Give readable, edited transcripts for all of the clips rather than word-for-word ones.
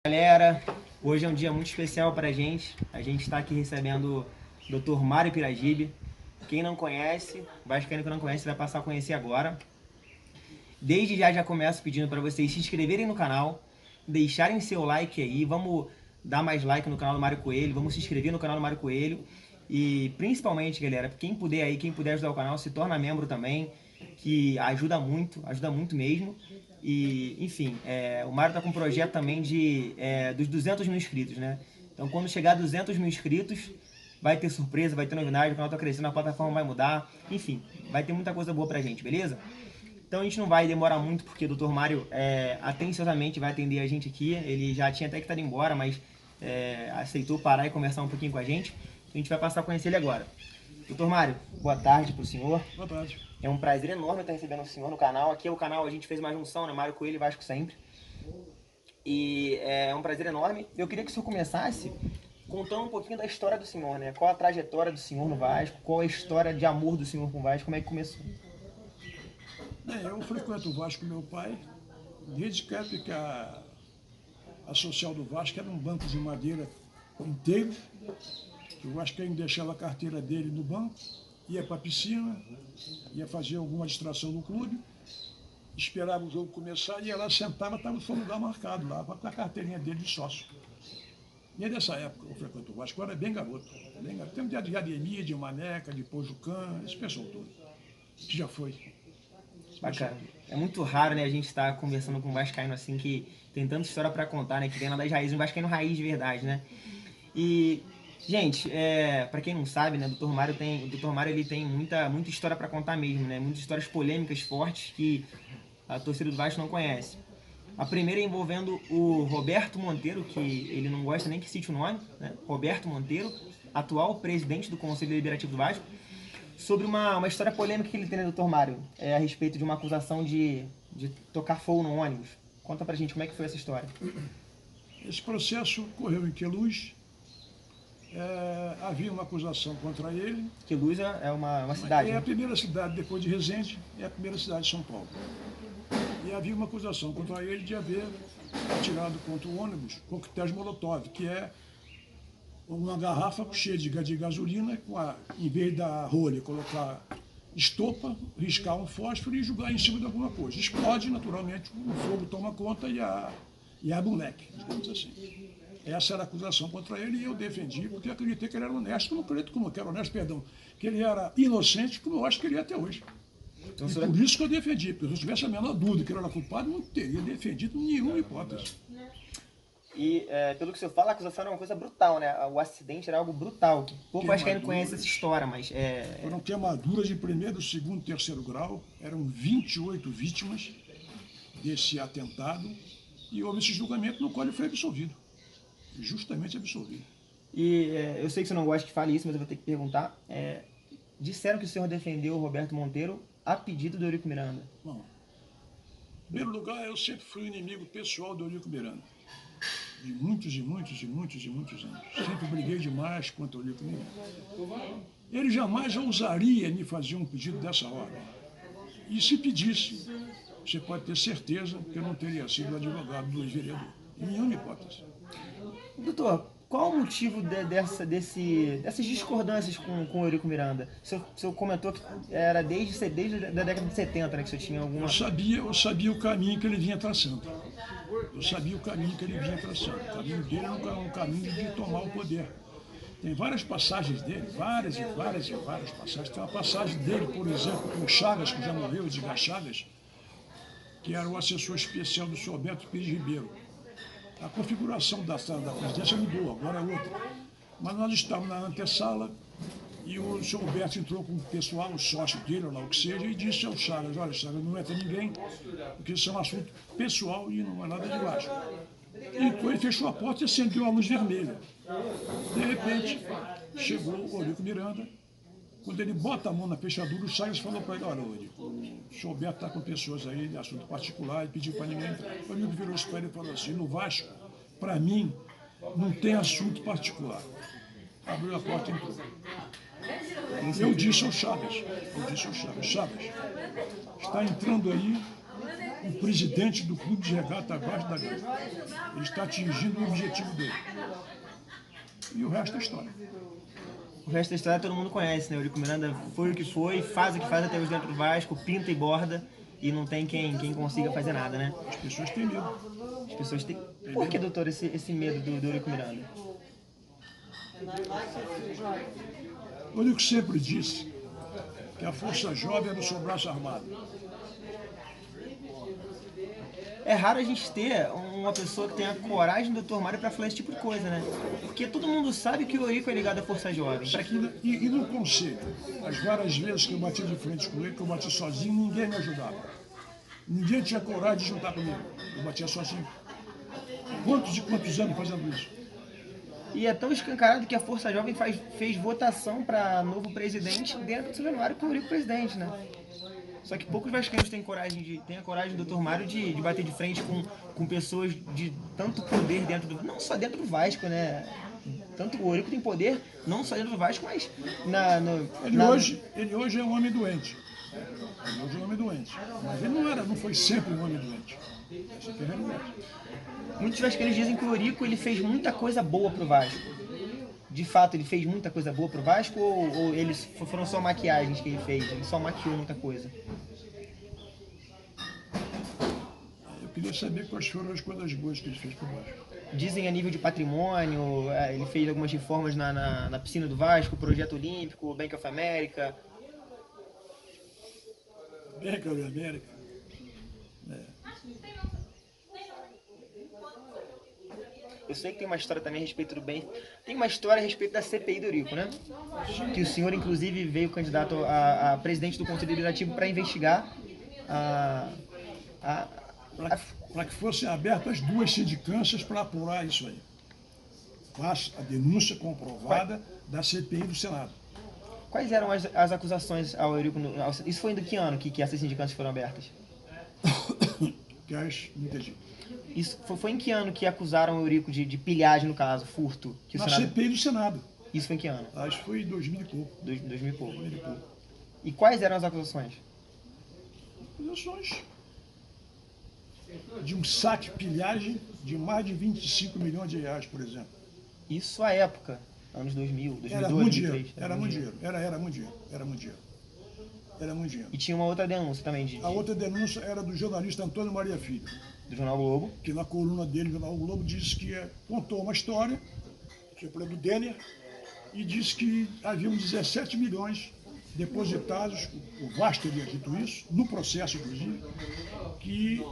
Galera, hoje é um dia muito especial para a gente está aqui recebendo o Dr. Mário Piragibe. Quem não conhece, vascaíno que não conhece, vai passar a conhecer agora. Desde já começo pedindo para vocês se inscreverem no canal, deixarem seu like aí, vamos dar mais like no canal do Mário Coelho, vamos se inscrever no canal do Mário Coelho. E principalmente, galera, quem puder ajudar o canal, se torna membro também, que ajuda muito mesmo. E, enfim, o Mário tá com um projeto também dos 200 mil inscritos, né? Então, quando chegar a 200 mil inscritos, vai ter surpresa, vai ter novidade, o canal tá crescendo, a plataforma vai mudar, enfim, vai ter muita coisa boa pra gente, beleza? Então a gente não vai demorar muito, porque o Dr. Mário atenciosamente vai atender a gente aqui. Ele já tinha até que estar embora, mas aceitou parar e conversar um pouquinho com a gente. Então a gente vai passar a conhecer ele agora. Dr. Mário, boa tarde para o senhor. Boa tarde. É um prazer enorme estar recebendo o senhor no canal. Aqui é o canal, a gente fez uma junção, né? Mário Coelho e Vasco Sempre. E é um prazer enorme. Eu queria que o senhor começasse contando um pouquinho da história do senhor, né? Qual a trajetória do senhor no Vasco, qual a história de amor do senhor com o Vasco, como é que começou? Eu frequento o Vasco com meu pai, desde que a social do Vasco era um banco de madeira inteiro, que o Vascaíno deixava a carteira dele no banco, ia para a piscina, ia fazer alguma distração no clube, esperava o jogo começar, ia lá, sentava, estava o seu lugar marcado lá, com a carteirinha dele de sócio. E é dessa época que eu frequento o Vasco, eu era bem garoto. Tem um dia de Ademir, de Maneca, de Pojucan, esse pessoal todo, que já foi. Bacana. É muito raro, né, a gente estar conversando com um vascaíno assim que tem tanta história para contar, né, que vem lá das raízes, um vascaíno raiz de verdade, né? E, gente, para quem não sabe, né, o Dr. Mário ele tem muita história para contar mesmo, né? Muitas histórias polêmicas fortes que a torcida do Vasco não conhece. A primeira é envolvendo o Roberto Monteiro, que ele não gosta nem que cite o nome, né? Roberto Monteiro, atual presidente do Conselho Deliberativo do Vasco, sobre uma história polêmica que ele tem, né, Dr. Mário, a respeito de uma acusação de tocar fogo no ônibus. Conta pra gente como é que foi essa história. Esse processo correu em Queluz, havia uma acusação contra ele. Queluz é uma cidade. É a primeira cidade, depois de Resende, é a primeira cidade de São Paulo. E havia uma acusação contra ele de haver atirado contra o ônibus coquetéis Molotov, que é uma garrafa cheia de gasolina, em vez da rolha colocar estopa, riscar um fósforo e jogar em cima de alguma coisa. Explode, naturalmente, o fogo toma conta e a moleque, digamos assim. Essa era a acusação contra ele e eu defendi, porque acreditei que ele era honesto. Eu não acredito como que era honesto, perdão, que ele era inocente, como eu acho que ele é até hoje. Então, e por isso que eu defendi, porque se eu tivesse a menor dúvida que ele era culpado, não teria defendido nenhuma hipótese. E, pelo que o senhor fala, a acusação era uma coisa brutal, né? O acidente era algo brutal. Pouco vascaíno conhece essa história, mas... Foram queimaduras de primeiro, segundo, terceiro grau. Eram 28 vítimas desse atentado. E houve esse julgamento no qual ele foi absolvido. Justamente absolvido. E eu sei que você não gosta que fale isso, mas eu vou ter que perguntar. Disseram que o senhor defendeu o Roberto Monteiro a pedido do Eurico Miranda. Bom, em primeiro lugar, eu sempre fui inimigo pessoal do Eurico Miranda. De muitos anos. Sempre briguei demais contra o Eurico Miranda. Ele jamais ousaria me fazer um pedido dessa ordem. E se pedisse, você pode ter certeza que eu não teria sido advogado do ex-vereador. Em nenhuma hipótese. Doutor, qual o motivo dessas discordâncias com o Eurico Miranda? O senhor comentou que era desde a década de 70, né, que o senhor tinha alguma... Eu sabia o caminho que ele vinha traçando. O caminho dele era um caminho de tomar o poder. Tem várias passagens dele, várias passagens. Tem uma passagem dele, por exemplo, com o Chagas, que já morreu, Edgar Chagas, que era o assessor especial do senhor Alberto Pires Ribeiro. A configuração da sala da presidência mudou, agora é outra. Mas nós estávamos na antessala e o senhor Alberto entrou com o pessoal, o sócio dele, ou lá o que seja, e disse ao Chagas: olha, Chagas, não entra ninguém, porque isso é um assunto pessoal e não é nada de Vasco. E ele fechou a porta e acendeu a luz vermelha. De repente, chegou o Eurico Miranda. Quando ele bota a mão na fechadura, o Chagas falou para ele: olha, Eurico, o senhor Alberto está com pessoas aí de assunto particular e pediu para ninguém entrar. O amigo virou-se para ele e falou assim: no Vasco, para mim, não tem assunto particular. Abriu a porta e entrou. Eu disse ao Chagas, Chagas, está entrando aí o presidente do clube de regata Vasco da Gama. Ele está atingindo o objetivo dele. E o resto é história. O resto da história todo mundo conhece, né? O Eurico Miranda foi o que foi, faz o que faz até hoje dentro do Vasco, pinta e borda, e não tem quem consiga fazer nada, né? As pessoas têm medo. As pessoas têm... Por que, doutor, esse medo do Eurico Miranda? O Eurico sempre disse que a força jovem é no seu braço armado. É raro a gente ter uma pessoa que tenha a coragem do Dr. Mário para falar esse tipo de coisa, né? Porque todo mundo sabe que o Eurico é ligado à Força Jovem. E no conselho, as várias vezes que eu bati de frente com ele, que eu bati sozinho, ninguém me ajudava. Ninguém tinha coragem de juntar comigo. Eu batia sozinho. Quantos anos fazendo isso? E é tão escancarado que a Força Jovem fez votação para novo presidente dentro do São Januário com o Eurico presidente, né? Só que poucos vascaínos têm a coragem do Dr. Mário de bater de frente com pessoas de tanto poder dentro do... Não só dentro do Vasco, né? Tanto o Eurico tem poder, não só dentro do Vasco, mas Ele hoje é um homem doente. Ele hoje é um homem doente. Mas ele não foi sempre um homem doente. Essa é a realidade. Muitos vascaínos dizem que o Eurico ele fez muita coisa boa pro Vasco. De fato, ele fez muita coisa boa pro Vasco ou eles foram só maquiagens que ele fez? Ele só maquiou muita coisa? Eu queria saber quais foram as coisas boas que ele fez pro Vasco. Dizem a nível de patrimônio, ele fez algumas reformas na piscina do Vasco, Projeto Olímpico, Bank of America. Bank of America. Eu sei que tem uma história também a respeito do bem. Tem uma história a respeito da CPI do Eurico, né? Que o senhor, inclusive, veio candidato a presidente do Conselho Deliberativo para investigar para que fossem abertas 2 sindicâncias para apurar isso aí. Faz a denúncia comprovada da CPI do Senado. Quais eram as acusações ao Eurico? Isso foi em que ano que essas sindicâncias foram abertas? Não entendi. Isso foi em que ano que acusaram o Eurico de pilhagem, no caso, furto? Na CPI do Senado. Isso foi em que ano? Acho que foi em 2000 e pouco. 2000 e pouco. E quais eram as acusações? Acusações de um saque pilhagem de mais de 25 milhões de reais, por exemplo. Isso à época, anos 2000, 2002, era muito 2003. Dinheiro, era muito dinheiro. Era muito dinheiro. E tinha uma outra denúncia também. A outra denúncia era do jornalista Antônio Maria Filho. Do Jornal Globo. Que na coluna dele, no Jornal Globo, disse que contou uma história, que foi do Denner, e disse que haviam 17 milhões depositados, o Vasco teria dito isso, no processo, inclusive, que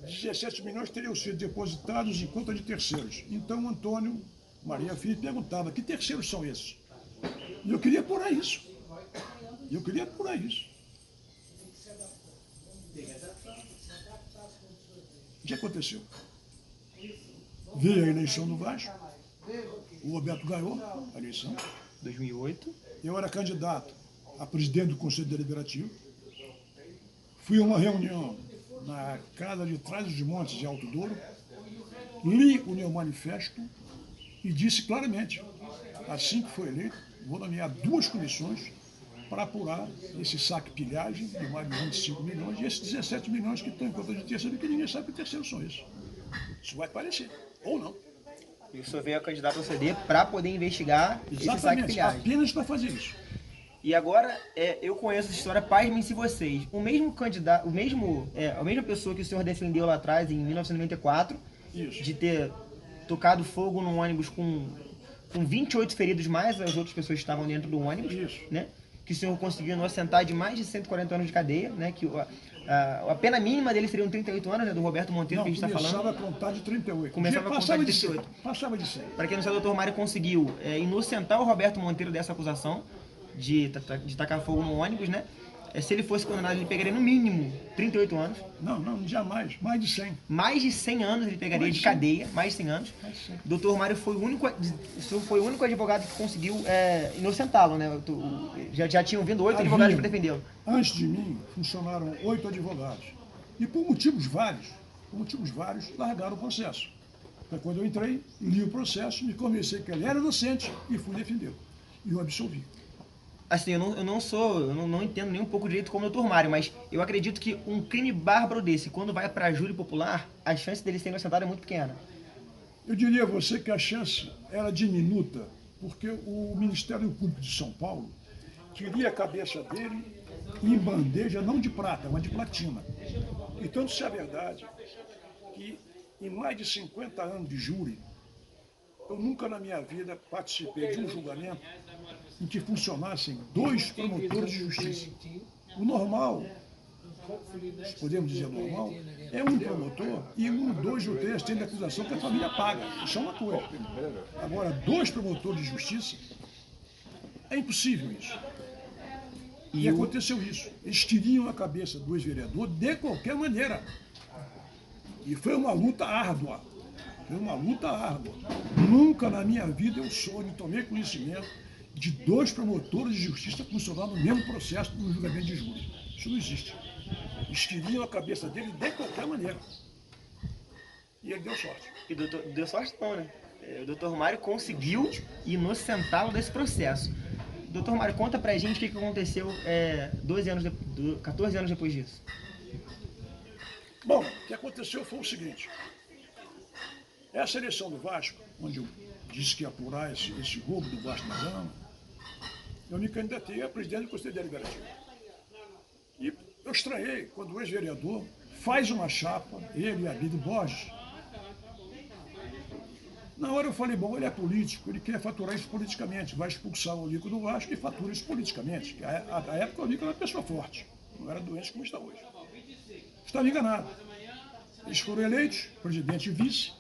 17 milhões teriam sido depositados em conta de terceiros. Então, Antônio Maria Filho perguntava, que terceiros são esses? E eu queria apurar isso. O que aconteceu? Veio a eleição do Vasco, o Roberto ganhou a eleição. 2008. Eu era candidato a presidente do Conselho Deliberativo. Fui a uma reunião na casa de Trás dos Montes, de Alto Douro, li o meu manifesto e disse claramente, assim que foi eleito, vou nomear 2 comissões para apurar esse saque-pilhagem de mais de 25 milhões e esses 17 milhões que estão em conta de terceiro, que ninguém sabe que terceiros são esses. Isso vai parecer, ou não. E o senhor veio a candidato ao CD para poder investigar esse saque-pilhagem. Apenas para fazer isso. E agora, eu conheço essa história, pasmem-se vocês. O mesmo candidato, a mesma pessoa que o senhor defendeu lá atrás, em 1994, isso, de ter tocado fogo num ônibus com 28 feridos, mais as outras pessoas que estavam dentro do ônibus, isso, né? Que o senhor conseguiu inocentar de mais de 140 anos de cadeia, né? Que a pena mínima dele seriam 38 anos, né? Do Roberto Monteiro, que a gente está falando. Começava a contar de 38. Começava a contar de 38. Passava de 100. Para quem não sabe, o Dr. Mário conseguiu inocentar o Roberto Monteiro dessa acusação de tacar fogo no ônibus, né? Se ele fosse condenado, ele pegaria no mínimo 38 anos. Não, jamais. Mais de 100. Mais de 100 anos ele pegaria de cadeia, mais de 100 anos. O Dr. Mário foi o único advogado que conseguiu inocentá-lo, né? Já tinham vindo 8 advogados para defendê-lo. Antes de mim, funcionaram 8 advogados. E por motivos vários, largaram o processo. Então, quando eu entrei, li o processo, me convencei que ele era inocente e fui defendê-lo. E o absolvi. Assim, eu não entendo nem um pouco direito como o Dr. Mário, mas eu acredito que um crime bárbaro desse, quando vai para júri popular, a chance dele ser inocentado é muito pequena. Eu diria a você que a chance era diminuta, porque o Ministério Público de São Paulo queria a cabeça dele em bandeja, não de prata, mas de platina. E tanto se é verdade que em mais de 50 anos de júri, eu nunca na minha vida participei de um julgamento em que funcionassem 2 promotores de justiça. O normal, se podemos dizer normal, é um promotor e 2 ou 3 tem de acusação que a família paga. Isso é uma coisa. Agora, 2 promotores de justiça, é impossível isso. E aconteceu isso. Eles queriam a cabeça do ex-vereador de qualquer maneira. E foi uma luta árdua. Foi uma luta árdua. Nunca na minha vida eu tomei conhecimento de 2 promotores de justiça funcionando no mesmo processo no julgamento de júri. Isso não existe. Eles queriam a cabeça dele de qualquer maneira. E ele deu sorte. E deu sorte não, né? O Dr. Mário conseguiu inocentá-lo desse processo. Dr. Mário, conta pra gente o que aconteceu 14 anos depois disso. Bom, o que aconteceu foi o seguinte. Essa eleição do Vasco, onde eu disse que ia apurar esse roubo do Vasco da Gama, eu me candidatei a presidente do Conselho Deliberativo. E eu estranhei quando o ex-vereador faz uma chapa, ele e Abílio Borges. Na hora eu falei, bom, ele é político, ele quer faturar isso politicamente, vai expulsar o Lico do Vasco e fatura isso politicamente. À época o Lico era uma pessoa forte, não era doente como está hoje. Estava enganado. Eles foram eleitos, presidente e vice,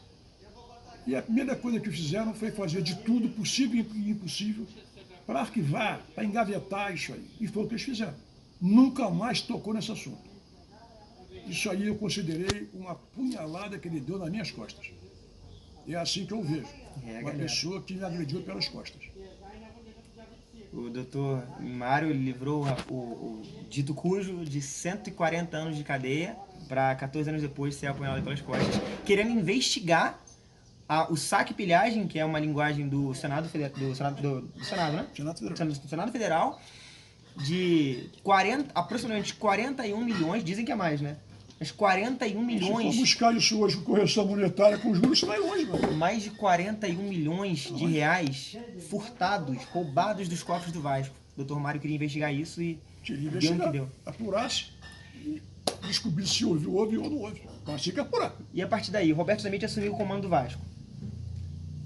e a primeira coisa que fizeram foi fazer de tudo possível e impossível para arquivar, para engavetar isso aí. E foi o que eles fizeram. Nunca mais tocou nesse assunto. Isso aí eu considerei uma punhalada que ele deu nas minhas costas. É assim que eu vejo. Uma pessoa que me agrediu pelas costas. O doutor Mário livrou o dito cujo de 140 anos de cadeia para 14 anos depois ser apunhalado pelas costas, querendo investigar o saque e pilhagem, que é uma linguagem do Senado, do Senado, né? Do Senado Federal, de aproximadamente 41 milhões, dizem que é mais, né? Mas 41 milhões... Se for buscar isso hoje com correção monetária, com juros, isso vai longe, mano. Mais de 41 milhões de reais furtados, roubados dos cofres do Vasco. O Dr. Mário queria investigar isso e deu o que deu. Apurasse e descobrir se houve ou não houve. Mas tinha que apurar. E a partir daí, Roberto Zamit assumiu o comando do Vasco.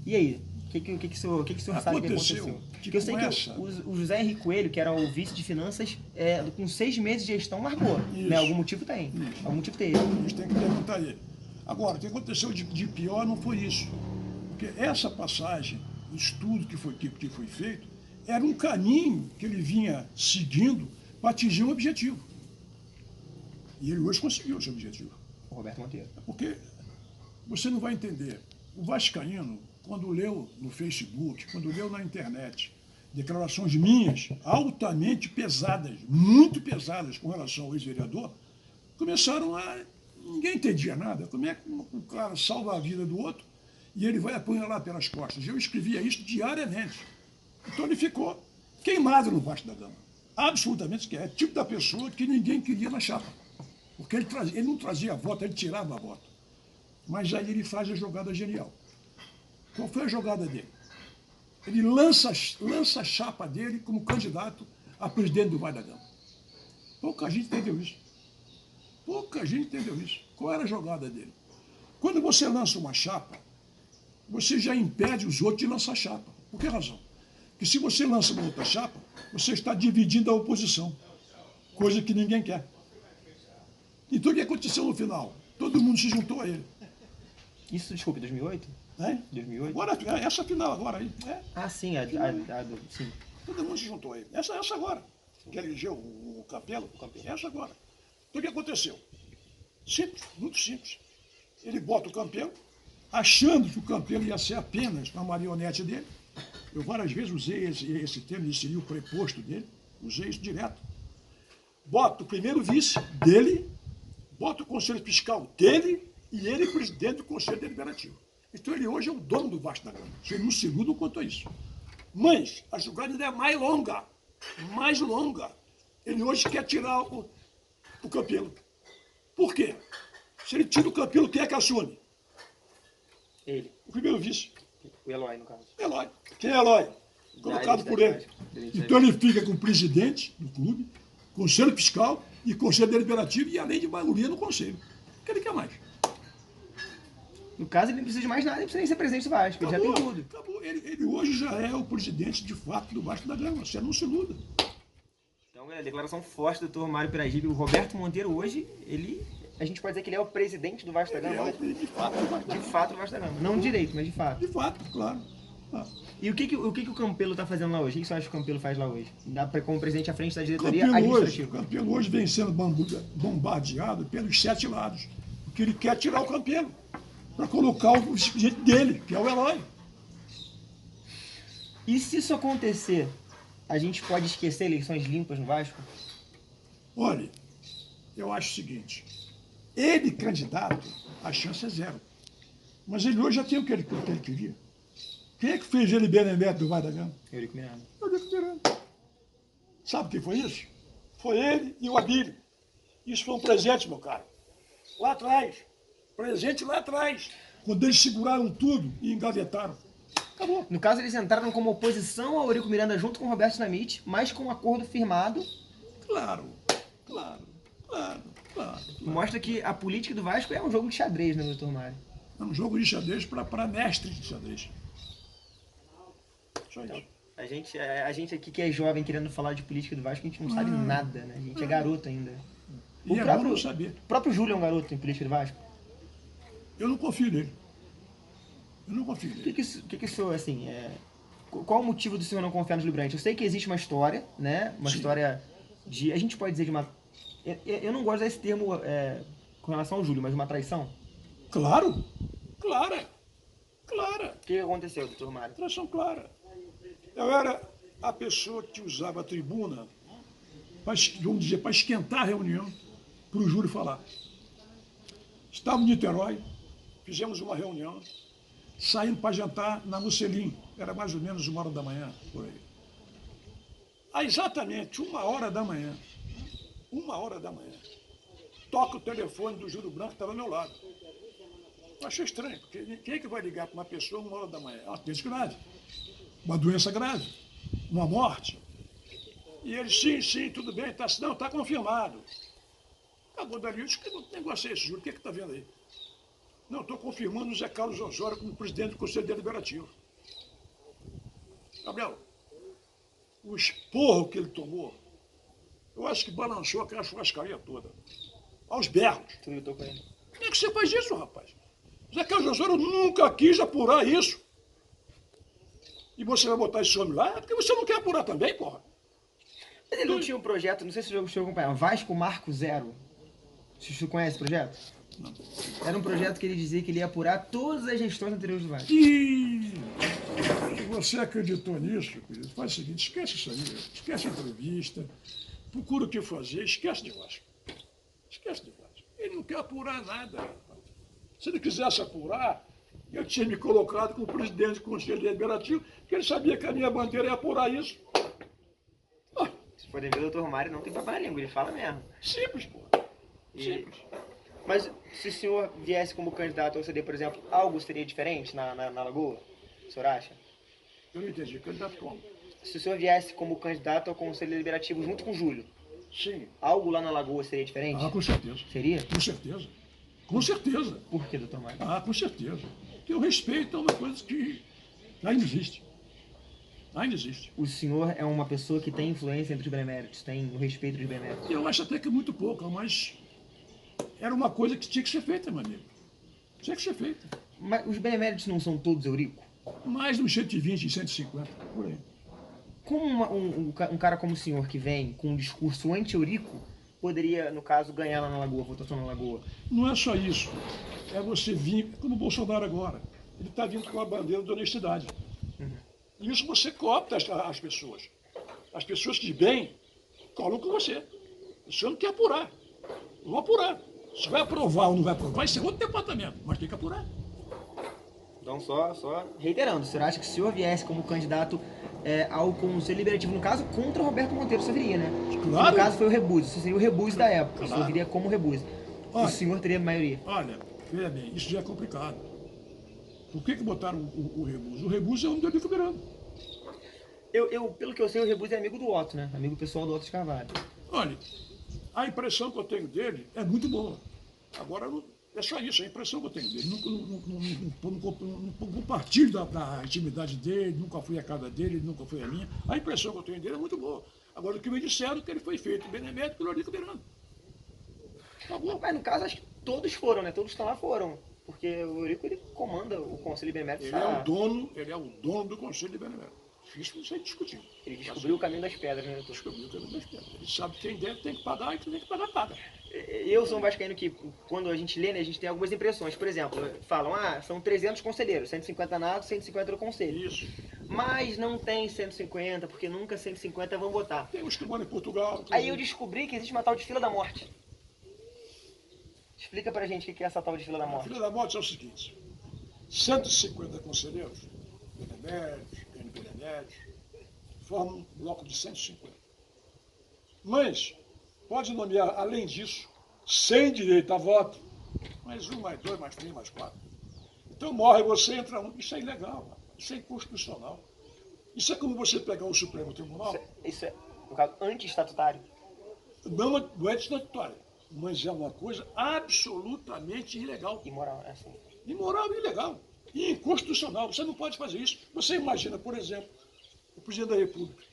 E aí? O que o senhor sabe que aconteceu? Porque eu sei que o José Henrique Coelho, que era o vice de finanças, com 6 meses de gestão, largou. Né? Algum motivo tem. Isso. Algum motivo teve. A gente tem que perguntar a ele. Agora, o que aconteceu de pior não foi isso. Porque essa passagem, o estudo que foi feito, era um caminho que ele vinha seguindo para atingir um objetivo. E ele hoje conseguiu esse objetivo. O Roberto Monteiro. Porque você não vai entender. O vascaíno, quando leu no Facebook, quando leu na internet, declarações minhas altamente pesadas, muito pesadas com relação ao ex-vereador, começaram a... Ninguém entendia nada. Como é que o cara salva a vida do outro e ele vai apunhalar pelas costas? Eu escrevia isso diariamente. Então ele ficou queimado no Vasco da Gama. Absolutamente que é tipo da pessoa que ninguém queria na chapa. Porque ele não trazia voto, ele tirava a voto. Mas aí ele faz a jogada genial. Qual foi a jogada dele? Ele lança a chapa dele como candidato a presidente do Vasco da Gama. Pouca gente entendeu isso. Pouca gente entendeu isso. Qual era a jogada dele? Quando você lança uma chapa, você já impede os outros de lançar chapa. Por que razão? Porque se você lança uma outra chapa, você está dividindo a oposição. Coisa que ninguém quer. Então o que aconteceu no final? Todo mundo se juntou a ele. Isso, desculpe, 2008? É? 2008? Agora, essa final agora aí. É. Ah, sim, sim. Todo mundo se juntou a ele. Essa agora. Que elegeu o Campelo. Essa agora. Então o que aconteceu? Simples, muito simples. Ele bota o Campelo, achando que o Campelo ia ser apenas uma marionete dele. Eu várias vezes usei esse termo, esse seria o preposto dele. Usei isso direto. Bota o primeiro vice dele, bota o conselho fiscal dele e ele presidente do Conselho Deliberativo. Então ele hoje é o dono do Vasco da Gama. Ele não se iluda quanto a isso. Mas a jogada ainda é mais longa. mais longa. Ele hoje quer tirar o Campelo. Por quê? Se ele tira o Campelo, quem é que assume? Ele. O primeiro vice. O Eloy, no caso. Eloy. Quem é Eloy? Colocado por ele. Então ele fica com o presidente do clube, conselho fiscal e conselho deliberativo e além de maioria no conselho. O que ele quer mais? No caso, ele não precisa de mais nada, ele precisa nem ser presidente do Vasco, ele já tem tudo. Acabou. Ele hoje já é o presidente de fato do Vasco da Gama. Você não se iluda. Então, é a declaração forte do doutor Mário Piragibe. O Roberto Monteiro hoje, a gente pode dizer que ele é o presidente do Vasco da Gama. De fato, do Vasco da Gama. De fato, do Vasco da Gama. Não direito, mas de fato. De fato, claro. E o que o Campelo está fazendo lá hoje? O que você acha que o Campelo faz lá hoje? Como presidente à frente da diretoria administrativa. O Campelo hoje vem sendo bombardeado pelos 7 lados. Porque ele quer tirar o Campelo para colocar o presidente dele, que é o Eloy. E se isso acontecer, a gente pode esquecer eleições limpas no Vasco? Olha, eu acho o seguinte, ele candidato, a chance é 0. Mas ele hoje já tem o que ele queria. Quem é que fez ele benemérito do Vasco da Gama? Eurico Miranda. Eurico Miranda. Sabe quem foi isso? Foi ele e o Abílio. Isso foi um presente, meu caro. Lá atrás. Presente lá atrás. Quando eles seguraram tudo e engavetaram. Acabou. No caso, eles entraram como oposição ao Eurico Miranda junto com o Roberto Dinamite, mas com um acordo firmado. Claro. Mostra que a política do Vasco é um jogo de xadrez, né, doutor Mário? É um jogo de xadrez para mestre de xadrez. Só isso. Então, a gente aqui que é jovem querendo falar de política do Vasco, a gente não sabe nada, né? A gente é garoto ainda. E é bom não saber. O próprio Júlio é um garoto em política do Vasco. Eu não confio nele. O que o senhor, assim, qual o motivo do senhor não confiar no Júlio Brandt? Eu sei que existe uma história, né? Uma história de, a gente pode dizer de uma, eu não gosto desse termo com relação ao Júlio, mas de uma traição. Claro, clara. O que aconteceu, doutor Mário? Traição clara. Eu era a pessoa que usava a tribuna, vamos dizer, para esquentar a reunião, para o Júlio falar. Estava em Niterói, fizemos uma reunião, saímos para jantar na Musselim, era mais ou menos 1h da manhã, por aí. Há exatamente 1h da manhã, toca o telefone do Júlio Branco que estava ao meu lado. Eu achei estranho, porque quem é que vai ligar para uma pessoa 1h da manhã? É uma doença grave, uma doença grave, uma morte. E ele, sim, tudo bem, não, está confirmado. Acabou dali, eu disse, que negócio é esse, Júlio, o que está vendo aí? Não, estou confirmando o Zé Carlos Osório como presidente do Conselho Deliberativo. Gabriel, o esporro que ele tomou, eu acho que balançou aquela churrascaria toda. Aos berros. Tu lutou com ele. Como é que você faz isso, rapaz? Zé Carlos Osório nunca quis apurar isso. E você vai botar esse homem lá? É porque você não quer apurar também, porra. Mas ele não tinha um projeto, não sei se o senhor acompanha, Vasco Marco Zero. Você conhece o projeto? Não. Era um projeto que ele dizia que ele ia apurar todas as gestões anteriores do Vasco. E se você acreditou nisso, querido, faz o seguinte, esquece isso aí, esquece a entrevista, procura o que fazer, esquece de Vasco. Esquece de Vasco. Ele não quer apurar nada, rapaz. Se ele quisesse apurar, eu tinha me colocado como presidente do Conselho Deliberativo, porque ele sabia que a minha bandeira ia apurar isso. Se podem ver, o doutor Mário não tem papo na língua, ele fala mesmo. Simples, pô. Simples. Mas se o senhor viesse como candidato ao CD, por exemplo, algo seria diferente na Lagoa? O senhor acha? Eu não entendi. Candidato como? Se o senhor viesse como candidato ao Conselho Deliberativo junto com o Júlio, sim, algo lá na Lagoa seria diferente? Ah, com certeza. Seria? Com certeza. Com certeza. Por que, doutor Mário? Ah, com certeza. Porque o respeito é uma coisa que ainda existe. Ainda existe. O senhor é uma pessoa que tem influência entre os beneméritos, tem o respeito dos beneméritos? Eu acho até que é muito pouco, mas era uma coisa que tinha que ser feita, meu amigo. Tinha que ser feita. Mas os beneméritos não são todos Eurico? Mais de uns 120, 150, por aí. Como um cara como o senhor que vem com um discurso anti-Eurico poderia, no caso, ganhar lá na Lagoa, votação na Lagoa? Não é só isso. É você vir, como o Bolsonaro agora. Ele está vindo com a bandeira da honestidade. E isso você coopta as pessoas. As pessoas que bem colam com você. O senhor não quer apurar. Vão apurar. Se vai aprovar ou não vai aprovar, isso é outro departamento. Mas tem que apurar. Então, só reiterando, o senhor acha que se o senhor viesse como candidato ao Conselho Deliberativo, no caso, contra o Roberto Monteiro, o senhor viria, né? Claro. Que no caso foi o Rebuse, isso seria o Rebuse da época, claro. O senhor viria como Rebuse. Olha, o senhor teria maioria. Olha, veja bem, isso já é complicado. Por que botaram o Rebuse? O Rebuse é um do Eurico Miranda. Pelo que eu sei, o Rebuse é amigo do Otto, né? Amigo pessoal do Otto de Carvalho. Olha, a impressão que eu tenho dele é muito boa. Agora, é só isso, a impressão que eu tenho dele. Não compartilho da intimidade dele, nunca fui à casa dele, nunca fui à minha. A impressão que eu tenho dele é muito boa. Agora, o que me disseram é que ele foi feito benemérito pelo Eurico Miranda. Acabou. Mas no caso, acho que todos foram, né? Todos que estão lá foram. Porque o Eurico, ele comanda o Conselho de Benemérito. Ele é o dono do Conselho de Benemérito. Isso não sei discutir. Ele descobriu o caminho das pedras, né, doutor? Descobriu o caminho das pedras. Ele sabe que quem deve tem que pagar e quem tem que pagar, paga. Eu sou um vascaíno que, quando a gente lê, né, a gente tem algumas impressões. Por exemplo, falam, são 300 conselheiros, 150 nados, 150 do conselho. Isso. Mas não tem 150, porque nunca 150 vão votar. Tem uns que moram em Portugal. Aí eu descobri que existe uma tal de fila da morte. Explica pra gente o que é essa tal de fila da morte. A fila da morte é o seguinte: 150 conselheiros, beneméritos, beneméritos, formam um bloco de 150. Mas pode nomear, além disso, 100 direito a voto, mais 1, mais 2, mais 3, mais 4. Então morre você, entra um. Isso é ilegal, isso é inconstitucional. Isso é como você pegar o Supremo Tribunal. Isso é, no caso, anti-estatutário? Não é estatutário, mas é uma coisa absolutamente ilegal. Imoral, é assim. Imoral e ilegal. E inconstitucional. Você não pode fazer isso. Você imagina, por exemplo, o presidente da República.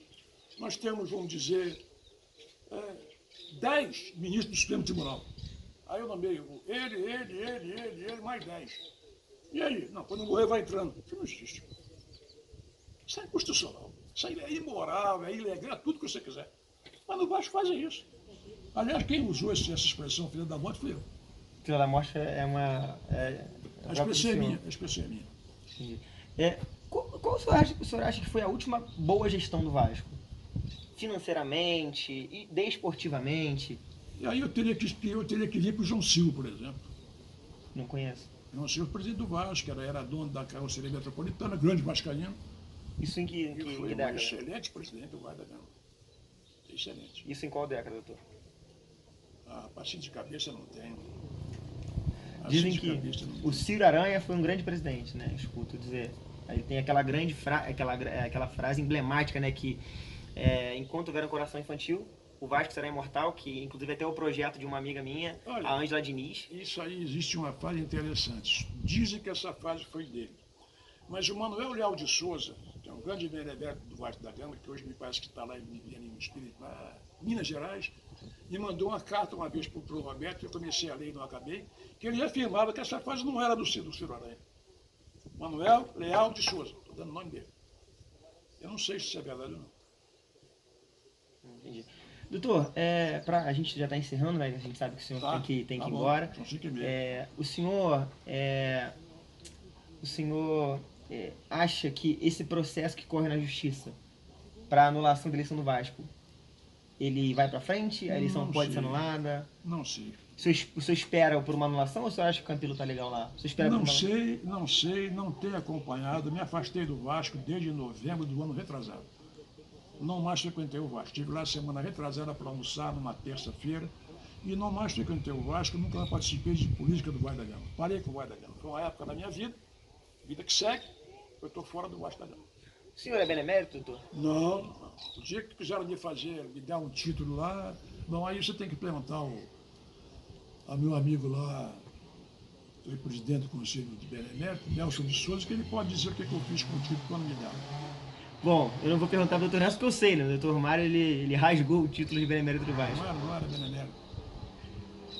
Nós temos, vamos dizer, 10 ministros do Supremo Tribunal. Aí eu nomeio ele, mais 10. E aí? Não, quando morrer vai entrando. Isso não existe. Isso é inconstitucional. Isso é imoral, é ilegal, é tudo que você quiser. Mas não vai fazer isso. Aliás, quem usou essa expressão, filha da morte, foi eu. Filha da morte é uma... A expressão é minha. A expressão é minha. Entendi. Qual o senhor acha que foi a última boa gestão do Vasco? Financeiramente e desportivamente? E aí eu teria que vir para o João Silva, por exemplo. Não conheço. João Silva, presidente do Vasco, era dono da carroceria metropolitana, grande vascaíno. Isso em que década? Um excelente presidente do Vasco da Gama. Excelente. Isso em qual década, doutor? Assim de cabeça não tenho. Dizem que o Ciro Aranha foi um grande presidente, né? Escuto dizer. Aí tem aquela aquela frase emblemática, né? Que enquanto houver um coração infantil, o Vasco será imortal, que inclusive até o projeto de uma amiga minha, a Ângela Diniz. Isso aí existe uma frase interessante. Dizem que essa frase foi dele. Mas o Manuel Leal de Souza, que é um grande vereador do Vasco da Gama, que hoje me parece que está lá em Espírito, Minas Gerais, me mandou uma carta uma vez para o Roberto, eu comecei a ler e não acabei, que ele afirmava que essa frase não era do Ciro Aranha. Manuel Leal de Souza, estou dando o nome dele. Eu não sei se isso é verdade ou não. Entendi. Doutor, a gente já está encerrando, né? A gente sabe que o senhor tem que ir embora. O senhor acha que esse processo que corre na justiça para anulação da eleição do Vasco, ele vai para frente? A eleição pode ser anulada? Não sei. O senhor espera por uma anulação ou o senhor acha que o Campelo está legal lá? Não sei, não tenho acompanhado. Me afastei do Vasco desde novembro do ano retrasado. Não mais frequentei o Vasco. Estive lá semana retrasada para almoçar numa terça-feira e não mais frequentei o Vasco. Nunca mais participei de política do Vasco da Gama. Parei com o Vasco da Gama. Foi uma época da minha vida que segue, eu estou fora do Vasco da Gama. O senhor é benemérito, doutor? Não. O dia que quiseram me dar um título lá, bom, aí você tem que perguntar ao meu amigo lá, que é presidente do Conselho de Benemérito, Nelson de Souza, que ele pode dizer o que eu fiz com o título quando me deram. Bom, eu não vou perguntar pro doutor Nelson, porque eu sei, né? O doutor Mário, ele rasgou o título de benemérito do Vasco. Não era benemérito.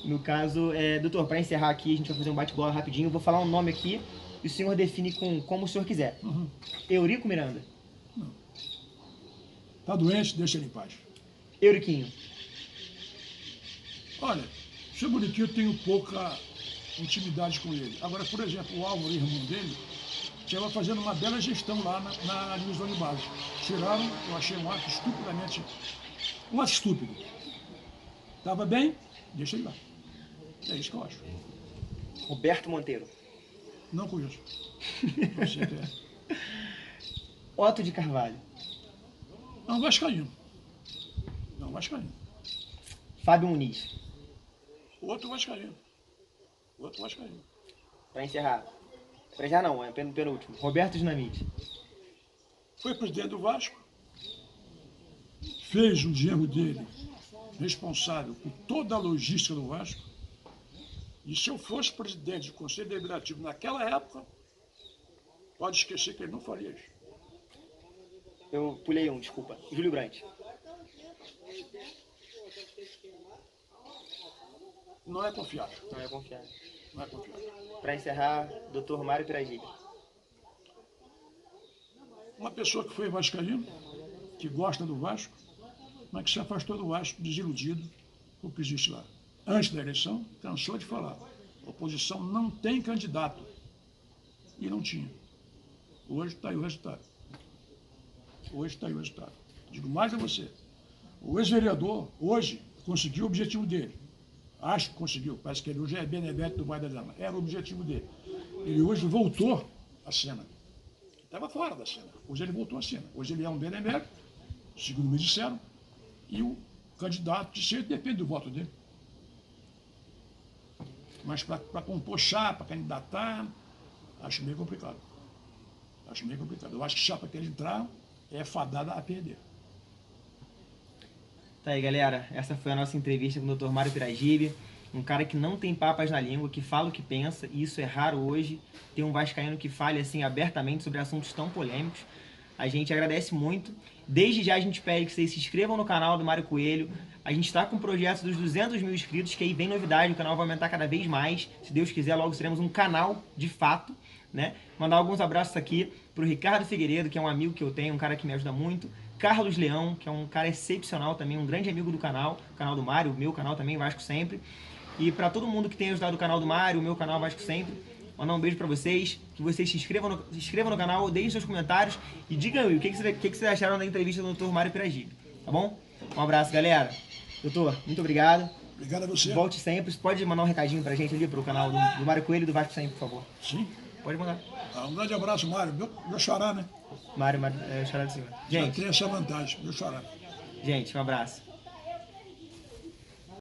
No caso, doutor, para encerrar aqui, a gente vai fazer um bate-bola rapidinho. Eu vou falar um nome aqui e o senhor define como o senhor quiser. Uhum. Eurico Miranda. Não. Tá doente, deixa ele em paz. Euriquinho. Olha, sobre o Euriquinho eu tenho pouca intimidade com ele. Agora, por exemplo, o Álvaro, irmão dele, estava fazendo uma bela gestão lá na divisão de base. Tiraram, eu achei um ato estupidamente... Um ato estúpido. Estava bem, deixa ele lá. É isso que eu acho. Roberto Monteiro. Não conheço. Não sei quem é. Otto de Carvalho. Não, vascaíno. Não, vascaíno. Fábio Muniz. Outro vascaíno. Outro vascaíno. Para encerrar. Para encerrar não, é penúltimo. Roberto Dinamite. Foi presidente do Vasco. Fez o genro dele responsável por toda a logística do Vasco. E se eu fosse presidente do Conselho Deliberativo naquela época, pode esquecer que ele não faria isso. Eu pulei um, desculpa. Júlio Brandt. Não é confiável. Não é confiável. Não é confiável. Para encerrar, Dr. Mário Piragibe. Uma pessoa que foi vascaíno, que gosta do Vasco, mas que se afastou do Vasco desiludido com o que existe lá. Antes da eleição, cansou de falar. A oposição não tem candidato. E não tinha. Hoje está aí o resultado. Hoje está aí o resultado. Digo mais a você. O ex-vereador, hoje, conseguiu o objetivo dele. Acho que conseguiu. Parece que ele hoje é benemérito do Vale da Dama. Era o objetivo dele. Ele hoje voltou à cena. Estava fora da cena. Hoje ele voltou à cena. Hoje ele é um benemérito, segundo me disseram, e o candidato de ser depende do voto dele. Mas para compor chapa, candidatar, acho meio complicado. Acho meio complicado. Eu acho que chapa que ele entrar é fadada a perder. Tá aí, galera. Essa foi a nossa entrevista com o Dr. Mário Piragibe. Um cara que não tem papas na língua, que fala o que pensa, e isso é raro hoje. Ter um vascaíno que fale assim abertamente sobre assuntos tão polêmicos. A gente agradece muito. Desde já a gente pede que vocês se inscrevam no canal do Mário Coelho. A gente está com o projeto dos 200 mil inscritos, que aí vem novidade, o canal vai aumentar cada vez mais. Se Deus quiser, logo seremos um canal de fato, né? Mandar alguns abraços aqui pro Ricardo Figueiredo, que é um amigo que eu tenho, um cara que me ajuda muito. Carlos Leão, que é um cara excepcional também, um grande amigo do canal, o canal do Mário, o meu canal também, Vasco Sempre. E para todo mundo que tem ajudado o canal do Mário, o meu canal Vasco Sempre, mandar um beijo para vocês, que vocês se inscrevam no canal, deixem seus comentários e digam aí o que vocês acharam da entrevista do Dr. Mário Piragibe, tá bom? Um abraço, galera. Doutor, muito obrigado. Obrigado a você. Volte sempre. Você pode mandar um recadinho pra gente ali pro canal do Mário Coelho e do Vasco Sempre, por favor? Sim. Pode mandar. Um grande abraço, Mário. Meu xará, né? Mário, Xará do Senhor. Já Gente, tem essa vantagem, meu xará. gente, um abraço.